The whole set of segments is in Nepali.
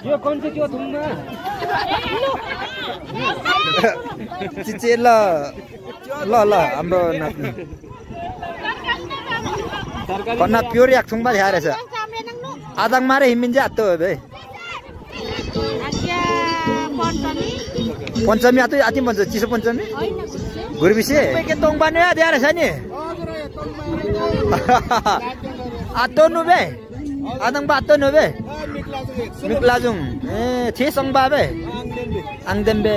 यो कौन चाहिँ त्यो थुममा चिचे ल ल ल हाम्रो नाप्ने कन्ना प्योर याक थुङबा ध्या रहेछ आदाङ मारे हिमिन्छ आत्तो हो बे पञ्चमी आतो आति भन्छ चिसो पञ्चमी गुरबिसे के तोङबा न ध्या रहेछ नि आतो नु बे आदाङ बातो नु बे मिक्लाजुङ ए छे संबा बे आङदेम्बे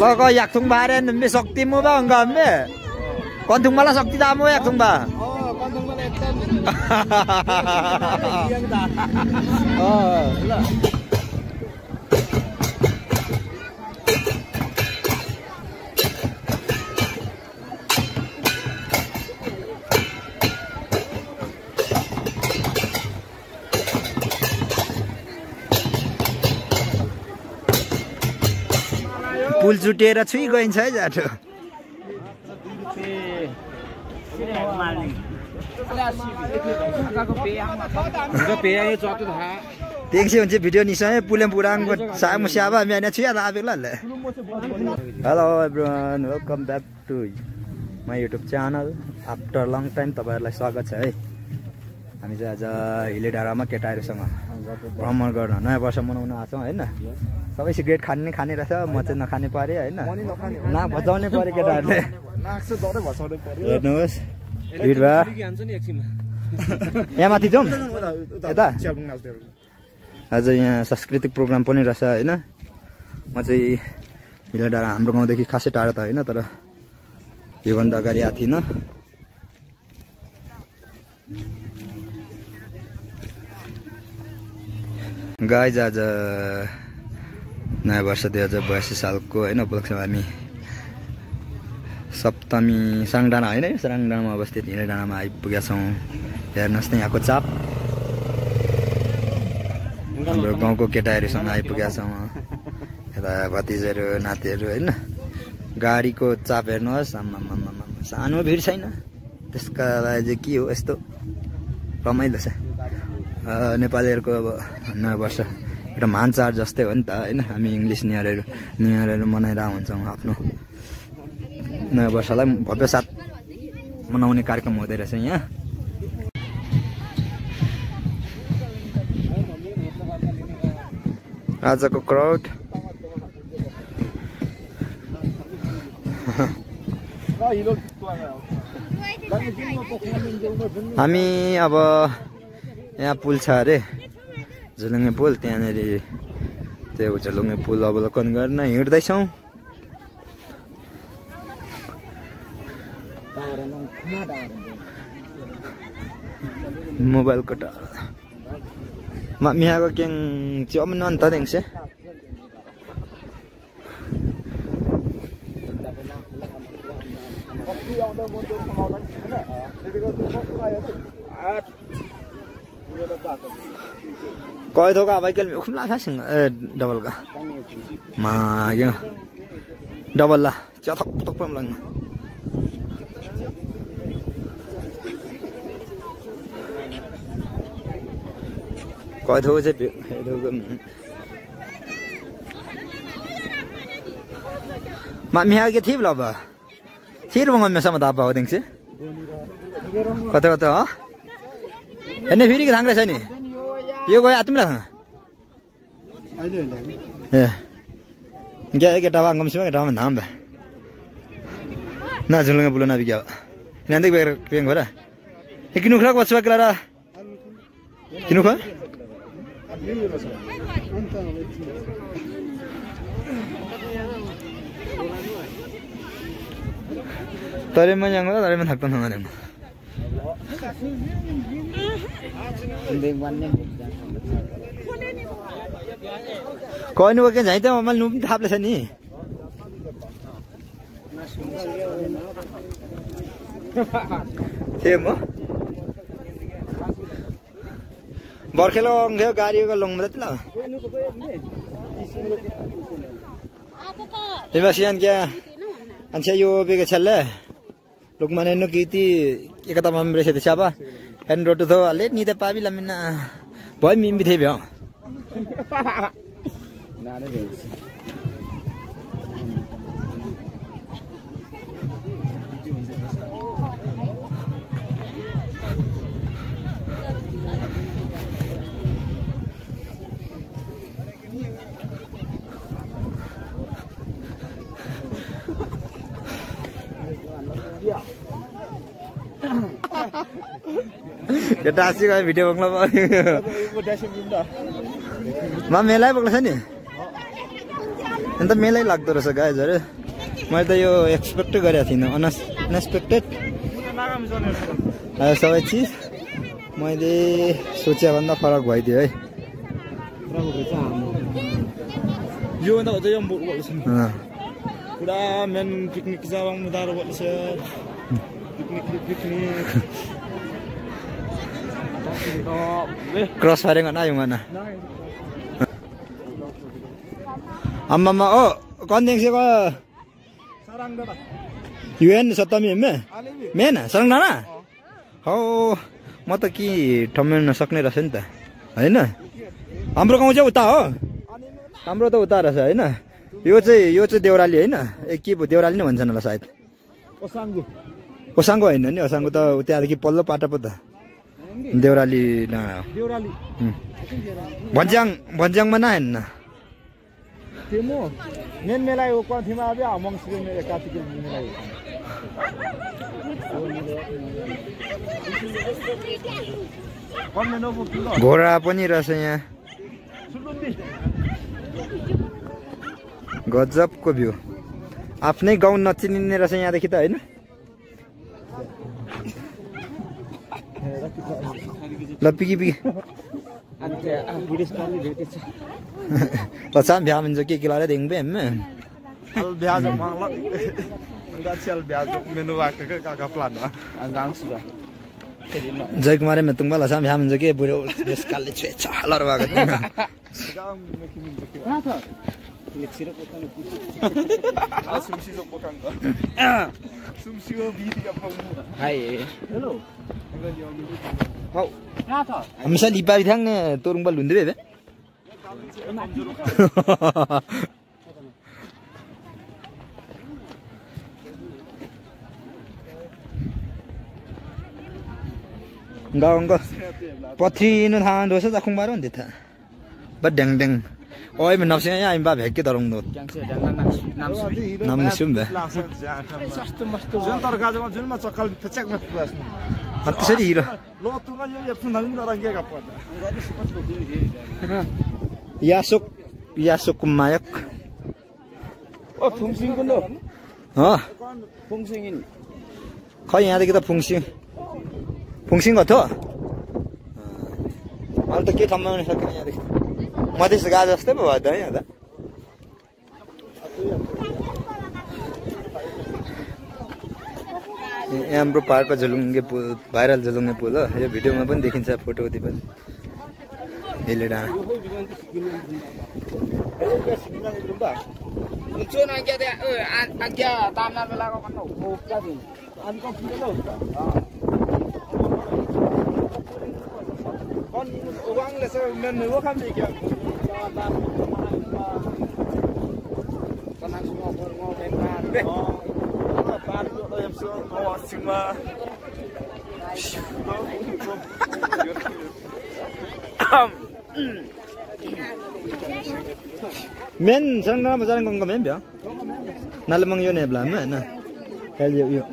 लग याक थुङ बारे नम्बे शक्ति मु बा अंगम्बे कोन थुङ मला शक्ति दामो याक थुङ बा पुल जुटेर छुई गइन्छ है जाटो देखिए हुन्छ भिडियो निसय पुले पुराङको सामु स्याबा म्याने छुया आबेला ल hello everyone welcome back to my YouTube channel after long time तपाईहरुलाई स्वागत छ है हामी चाहिँ आज हिले डाँडामा केटाहरुसँग भ्रमण गर्न नयाँ वर्ष मनाउन आछौं हैन सबै सिगरेट खाने रहेछ म चाहिँ नखाने परे हैन ना बचाउने परे केटाहरुले नाक्छ दरै बचाउने परे हेर्नुस् भिडवा यहाँ माथि जाउँ यता आज यहाँ सांस्कृतिक प्रोग्राम पनि रहेछ हैन म चाहिँ हिले डाँडा हाम्रो गाउँदेखि खासै टाढो त हैन तर योभन्दा अगाडि आएको थिइनँ गाइज आज नयाँ वर्ष 2082 सालको हैन उपलक्ष्यमा हामी सप्तमी साङडाँडा हैन साङडाँडामा अवस्थित हिले डाँडामा आइपुगेका छौँ हेर्नुहोस् न यहाँको चाप हाम्रो गाउँको केटाहरूसँग आइपुगेका छौँ यता भतिजहरू नातिहरू हैन गाडीको चाप हेर्नुहोस् सानो भिड छैन त्यसका लागि चाहिँ के हो यस्तो रमाइलो छ नेपालीहरूको अब नयाँ वर्ष एउटा महान चाड जस्तै हो नि त हैन हामी इङ्ग्लिस न्युयरहरू मनाइरहेको हुन्छौँ आफ्नो नयाँ वर्षलाई भव्य साथ मनाउने कार्यक्रम हुँदै रहेछ यहाँ आजको क्राउड हामी अब यहाँ पुल छ अरे झुलुङ्गे पुल त्यहाँनिर त्यो झुलुङ्गे पुल अवलोकन गर्न हिँड्दैछौँ मोबाइलको टावर मियाको क्याङ च्याउमिन अन्त देख्छ कय थोका भाइ केल खुला फासिङ डबल का मा यो डबल ला चथक थक पम लङ कय थो चाहिँ मा मिया के थिब ल बा थिर बङ मेसम दा बा देख्छ कता कता ह एने फेरि के थाङ्ग्रे छ नि यो गयो आत्मिला ए क्या के टावा ngomsiमा के टावा नाम बे ना झुलुङ्गे बुलो ना बिग्या नन्दे बेर पेङ भरा किनु खरा बच्चा केला किनु खा तरे म यांगला तरे म थाक्तन नङा देम कोइन वके जाइ त मल नुम थाप्ले छ नि के म बर्खेलो अंगे गाडीको लङमत ल तिमीसियान क्या अच्छा यो बेगे छले लोकमाने नो कीती एकता मम रेसे छाबा एन रोटो थो ले नि त पाबी लमिना Bởi mình bị thế béo. Cái ta sẽ coi video bằng lắm. Mà mẹ lại bằng là thế nhỉ? Anh ta mẹ lại lạc rồi sao guys rồi? Mà ta yo expect cái gì nó unexpected. Sao vậy chứ? Mà đi सोचे बंदा फरक भइदियो है. यो भन्दा अझै यो बोल्छ पुरा मेन पिकनिक जाबाङ मुदारो बोल्छ picnic Cross firing na yung mana. Amma ma oh con tiếng siêu có sarang da UN satu mi me na sarang na oh mata ki ठमेन सक्ने रहेछ नि त हैन हाम्रो गाउँ चाहिँ उता हो हाम्रो त उता रहेछ हैन यो चाहिँ देउराली हैन के पो देउराली नै भन्छन् होला सायद ओसाङ्गो हैन नि ओसाङ्गो त त्यहाँदेखि पल्लो पाटा पो त देउराली न भन्ज्याङमा न हैन तेमो मेन मेलाई ओ कथिमा आबे अमङ सिरे मेले कातिके मेलाई घोडा पनि रहेछ यहाँ गजबको भ्यू आफ्नै गाउँ नचिनिने रहेछ यहाँदेखि त हैन ल पिकी Sao béo mình rồi kia là điện với em béo rồi mang lắm đã chơi béo rồi menu vạc cái plan đó anh đang sửa Jai kemarin metung bala sam ham joge buro sekali cuek calar banget. Hai. Hello. Hau. Hamsa lipa bithang ne turung bal lunde be. Enggak potri nu than dosa ta khung baron ditha ba deng deng oi men napse ya imba bhek ke darong not nam sum be जुन तरकाजमा जुनमा चक्कल फचकमा पुगास त्यसरी हिरो लो तुगा यो यप्सु नलिन रंगेगा पर्दा यासुक मायक ओ फुङसिङ कुन ह फुङसिङिन खै यहाँदेखि त फुङसिङ गथो अहिले त के ठाउँमा आउन सक्दैन यहाँदेखि मधेस गा जस्तै पो भयो त यहाँ त हाम्रो पहाडको झुलुङ्गे पुल भाइरल झुलुङ्गे पुल हो यो भिडियोमा पनि देखिन्छ फोटो उति पनि यसले डाँडा uang lesa men wo kan dik ya tanang semua ngo mentan be par do em so ko sima men sarang na masalang kong kamen bia nalamang yun bla me na kal yo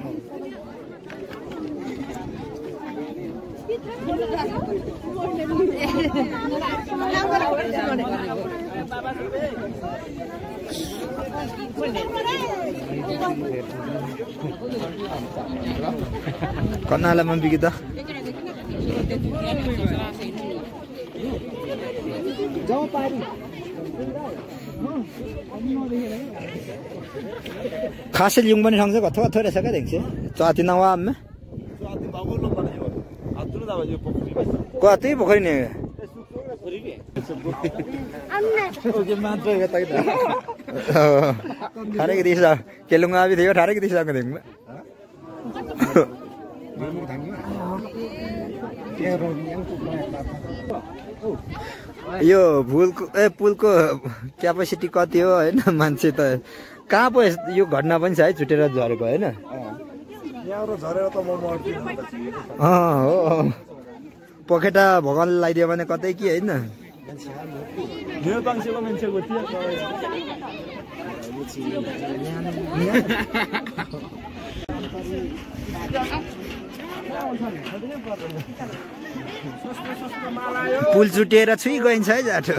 Kau nak lamang pergi kita? Jauh pari. Kasih yung bani hangsa kau thua rasa kan dengsi? Cuatin awam me? Cuatin bagus loh pada yo. Atur dah yo pokri. Kau ati pokri ni? Oke mantra ya tadi. Thare ke disa, kelunga abi theo thare ke disa ka deng me. यो पुलको क्यापेसिटी कति हो होइन मान्छे त कहाँ पो यो घटना पनि छ है छुटेर झरेको होइन हो पखेटा भगवानले लगाइदियो भने कतै के होइन पुल चुटिएर छुइ गइन्छ है जाटो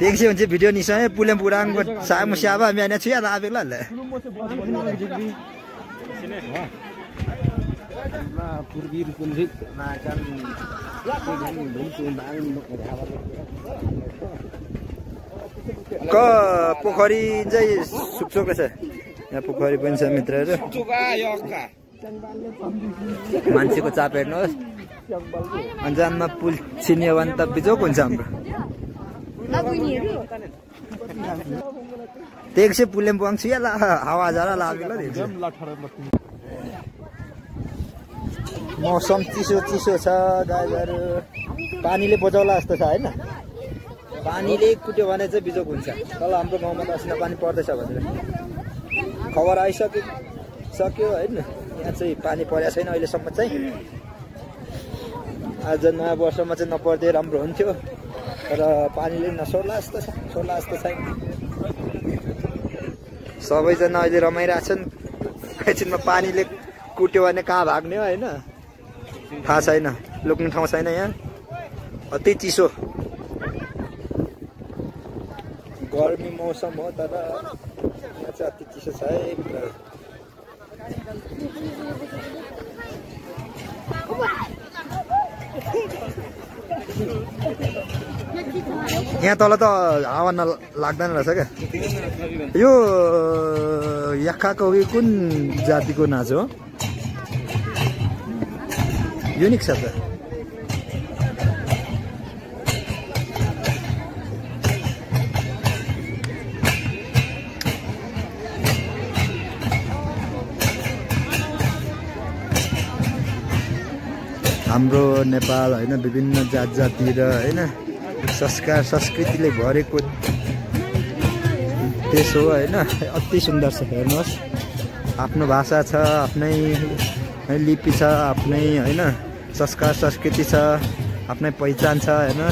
देखियो भने चाहिँ भिडियो निस्कयो पुलेम पुराङको सामु स्याबा म्याने छु याद आबेला ल क पोखरी चाहिँ सुक्सोक छ यहाँ पोखरी पनि छ मित्रहरु मान्छेको चाप हेर्नुहोस् अन्जानमा पुल छिन्यो भने त बिजोक हुन्छ हाम्रो देखियो पुलेम पुङ छु याला हावा जरा लाग्यो ल मौसम चिसो चिसो छ गाईहरु पानीले बजाउला जस्तो छ हैन पानीले कुट्यो भने चाहिँ बिजोक हुन्छ तल हाम्रो गाउँमा त असिना पानी पर्दैछ भनेर खबर आइसक्यो हैन यहाँ चाहिँ पानी परेको छैन अहिलेसम्म चाहिँ आज नयाँ वर्षमा चाहिँ नपर्दै राम्रो हुन्थ्यो तर पानीले नसोला जस्तो छ सोला जस्तो छैन सबैजना अहिले रमाइरहेछन् एकछिनमा पानीले कुट्यो भने कहाँ भाग्ने हो हैन थाहा छैन लुक्ने ठाउँ छैन यहाँ अति चिसो गर्मी मौसम हो तर यहाँ चाहिँ अति चिसो छ है यहाँ तल त हावा लाग्दैन रहेछ क्या यो याक्खाको कुन जातिको नाच हो युनिक छ त हाम्रो नेपाल हैन विभिन्न जात जाति र हैन संस्कार संस्कृतिले भरेको देश हो हैन अति सुन्दर छ हेर्नुहोस् आफ्नो भाषा छ आफ्नै लिपि छ आफ्नै हैन संस्कार संस्कृति छ आफ्नै पहिचान छ हैन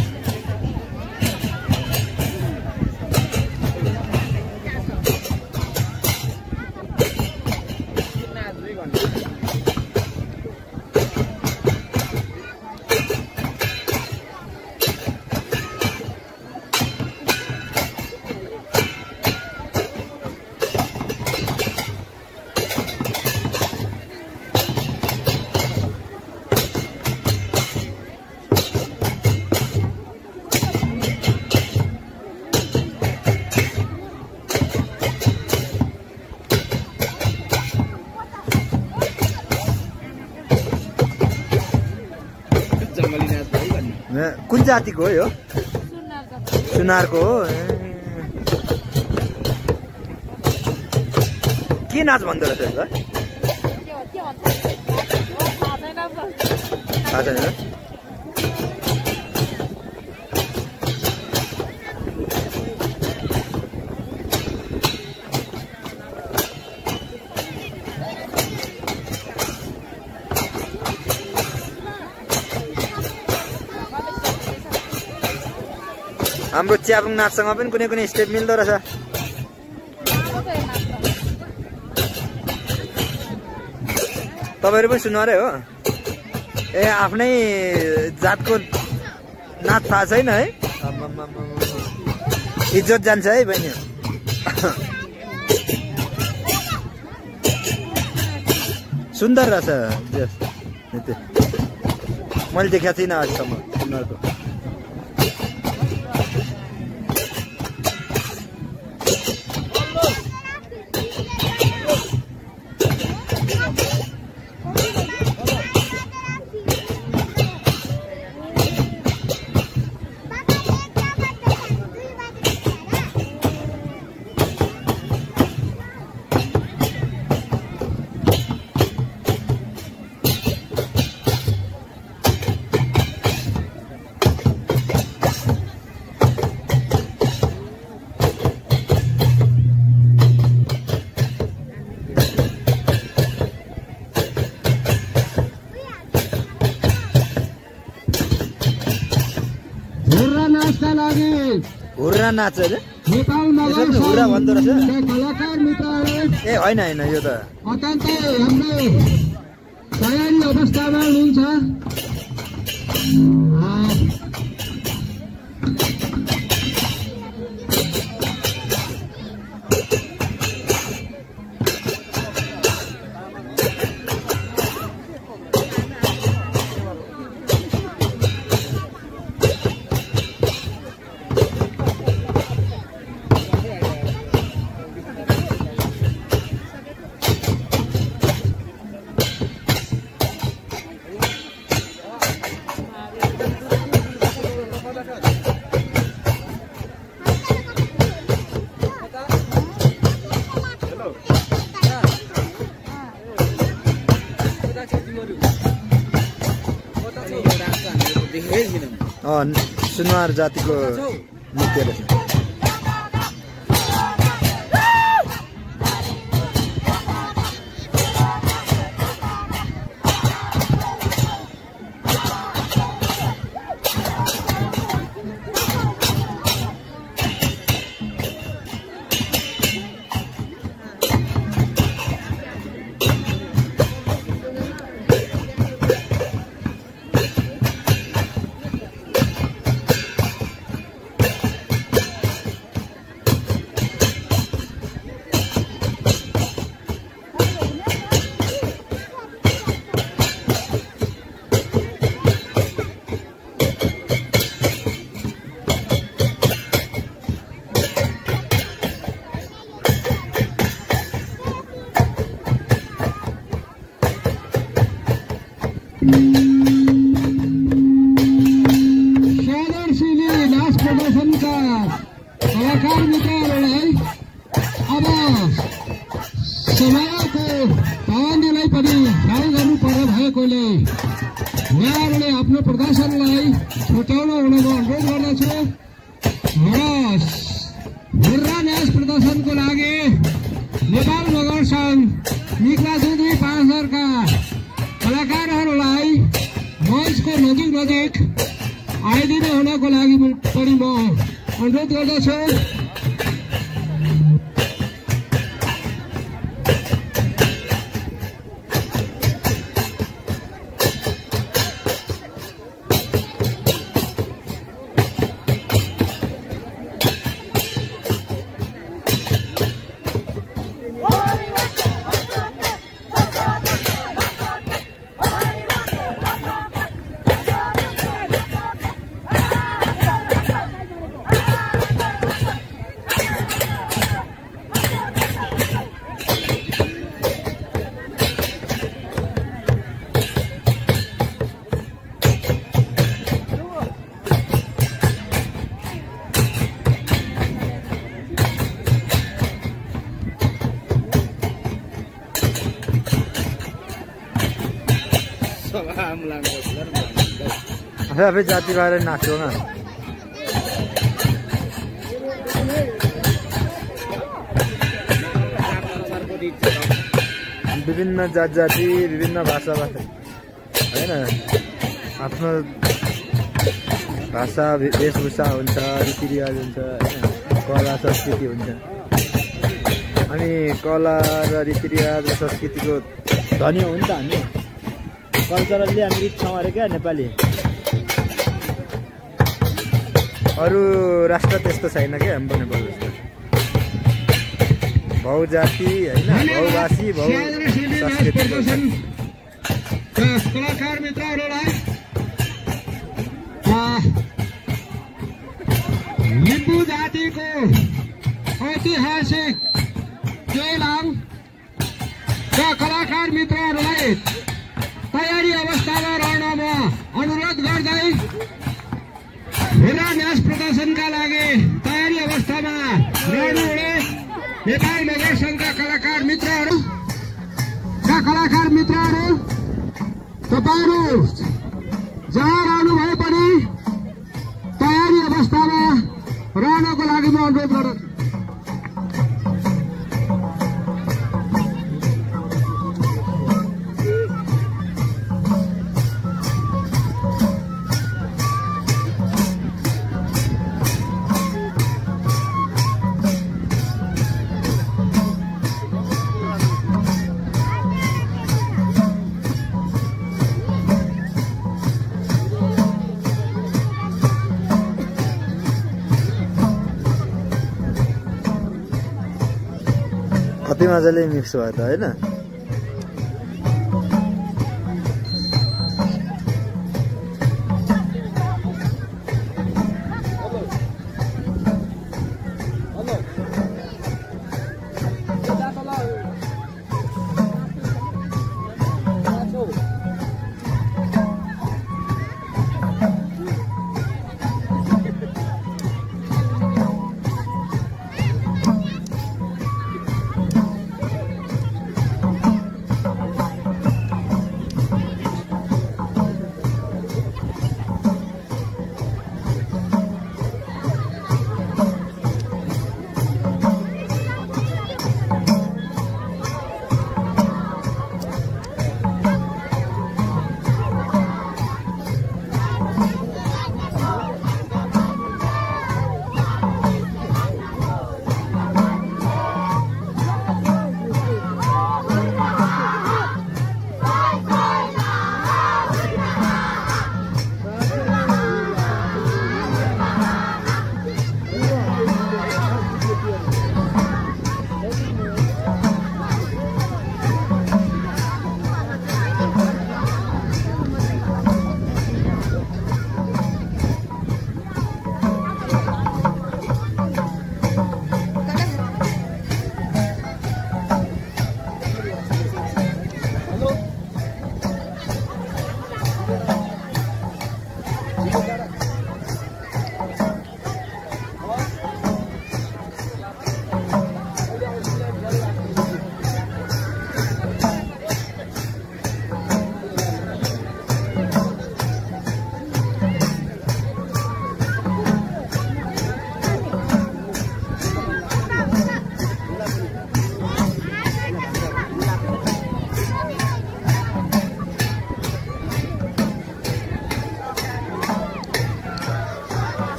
कुन जातिको हो यो सुनारको हो के नाच भन्दो रहेछ यसलाई थाहा छैन हाम्रो च्यापुङ नाचसँग पनि कुनै कुनै स्टेप मिल्दो रहेछ तपाईहरु पनि सुन्नुहरै हो ए आफ्नै जातको नाच थाहा छैन है इज्जत जान्छ है बहिनी सुन्दर रहेछ मैले देखेको थिइनँ आजसम्म उनीहरूको हुर्रा नाच अरे नेपाल नगर हुर्रा भन्दो रहेछ कलाकार मित्रहरू ए होइन होइन यो त अत्यन्तै हाम्रो तयारी अवस्थामा हुनुहुन्छ सुनवार जातिको नृत्य रहेछ कलाकार मित्रहरूलाई अब समयको पाबन्दीलाई पनि ख्याल गर्नुपर्ने भएकोले उहाँहरूले आफ्नो प्रदर्शनलाई छुट्याउन हुन म अनुरोध गर्दछु र हुर्रा नाच प्रदर्शनको लागि नेपाल नगर सङ्घ निक्ला दुई पाँचका कलाकारहरूलाई मञ्चको नजिक आइदिनु हुनको लागि पनि म अनुरोध गर्दछु। सबै जाति भएर नाच्छौँ न विभिन्न जात जाति विभिन्न भाषा होइन आफ्नो भाषा वेशभूषा हुन्छ रीतिरिवाज हुन्छ होइन कला संस्कृति हुन्छ अनि कला र रीतिरिवाज र संस्कृतिको धनी हो नि त हामी कल्चरली हामी रिच छौँ अरे क्या नेपाली अरू राष्ट्र त्यस्तो छैन क्या हाम्रो नेपाल जस्तो बहुजाति होइन बहुभाषी बहु संस्कृति कलाकार मित्रहरूलाई लिम्बू जातिको ऐतिहासिक केलाङका कलाकार मित्रहरूलाई तयारी अवस्थामा रहन म अनुरोध गर्दै हुर्रा नाच प्रदर्शनका लागि तयारी अवस्थामा रहनुहुने नेपाल नगर सङ्घका कलाकार मित्रहरू तपाईँहरू जहाँ रहनु भए पनि तयारी अवस्थामा रहनको लागि म अनुरोध गर्दछु। मजाले मिक्स भयो त होइन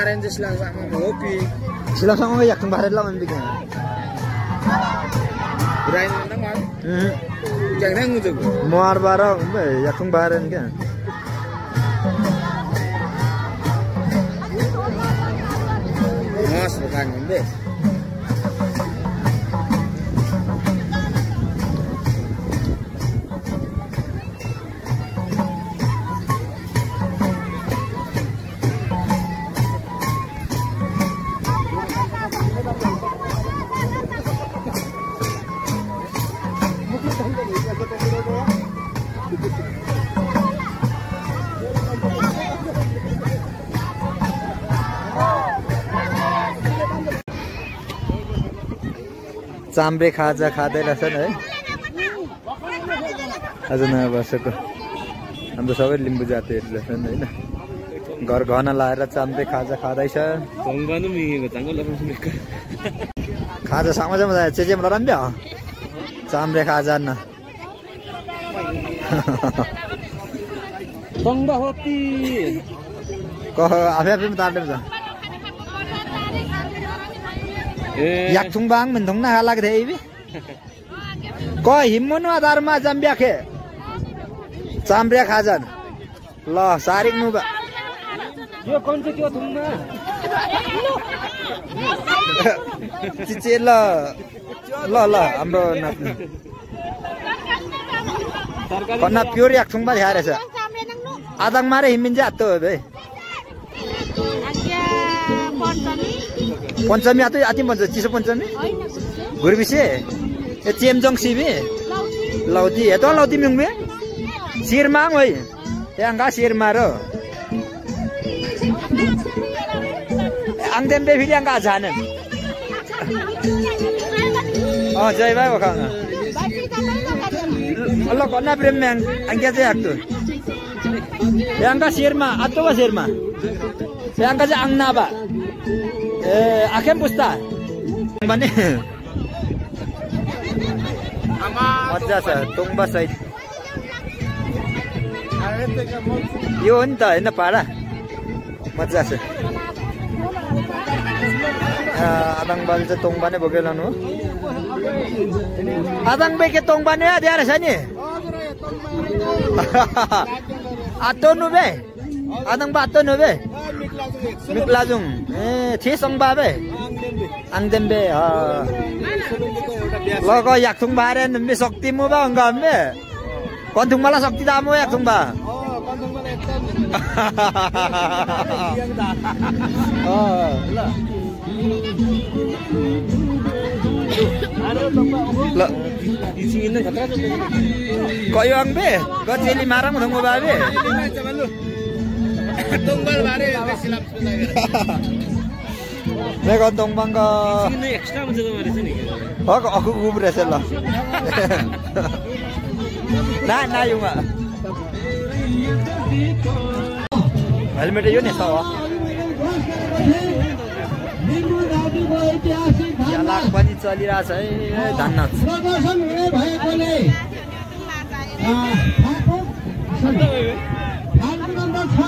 Kemarin di silang sama kopi. Silang sama yak tung barat lah bikin. Berain nang man. Jangan ngutuk. Muar barang, yak tung barat kan. Mas bukan ngombe. चाम्रे खाजा खाँदै रहेछन् है आज नयाँ वर्षको हाम्रो सबै लिम्बू जातिहरू रहेछन् होइन घर घना लाएर चाम्रे खाजा खाँदैछ खाजा sama sama saya cece melaran dia चाम्रे खाजा न Tongba hopi. कह आफै आफै तार्दै छ yak thung bang mình thung na halag thei bi ko himmun wa dharma jambya khe chambre khajan ल सारिक नु यो कौन से क्यों थुम्मा चिचे ल ल ल हाम्रो नाप्नु कन्ना प्योर yak thung ba ध्यान रहेछ आदङ मारे हिमिन जा त हो बे पञ्चमी आतो आति भन्छ चिसो पञ्चमी गुरबिसे ए चेमजङ सिबी लौती हे त लौती मिङबे शिरमाङ होइ त्यहाँका शिरमा र आङदेम बे फेरि आङका जानेन जय भाइ वखाङ अल्ल कन्ना प्रेम म्याङ आङका चाहिँ आक्तो त्यहाँका शिरमा आतो बा शिरमा त्यहाँका चाहिँ आङना बा ए आखेम पुस्ता भने मजा छ टोङबा सहित यो हो नि त होइन पाडा मजा छ आदङ बाल चाहिँ टोङबा नै बोकेर लानु हो आदङ बे के टोङबा नै दिएर छ नि Ato nube. Adang ba ato nube? Miklajung. Thesong ba be? Angdembe. Lo ko yakthung ba re nbe sakti mu ba ngam be? Konthung mala sakti da mu yakthung ba? Lo Isingin na katra. koyo ang be? Ko cheli marang thong ba be? Tunggal bare silap May kontong bang ka Isingin na extra mo sa maris ni. ako gubre sila. Na yung helmet yun sawa. यालाक पनि चलिरहेछ है धन्न प्रदर्शन हुने भएकोले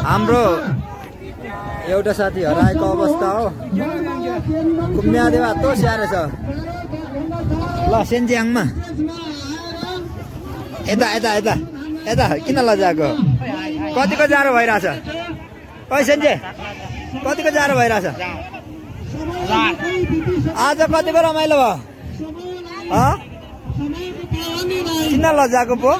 हाम्रो एउटा साथी हराएको अवस्था हो कुम्यादेवा तो स्याहार छ ल सेन्ज्याङमा यता यता यता यता किन लजाको कतिको जाडो भइरहेछ ओइ सेन्जे कतिको जाडो भइरहेछ आज कतिको रमाइलो भयो किन लजाको पो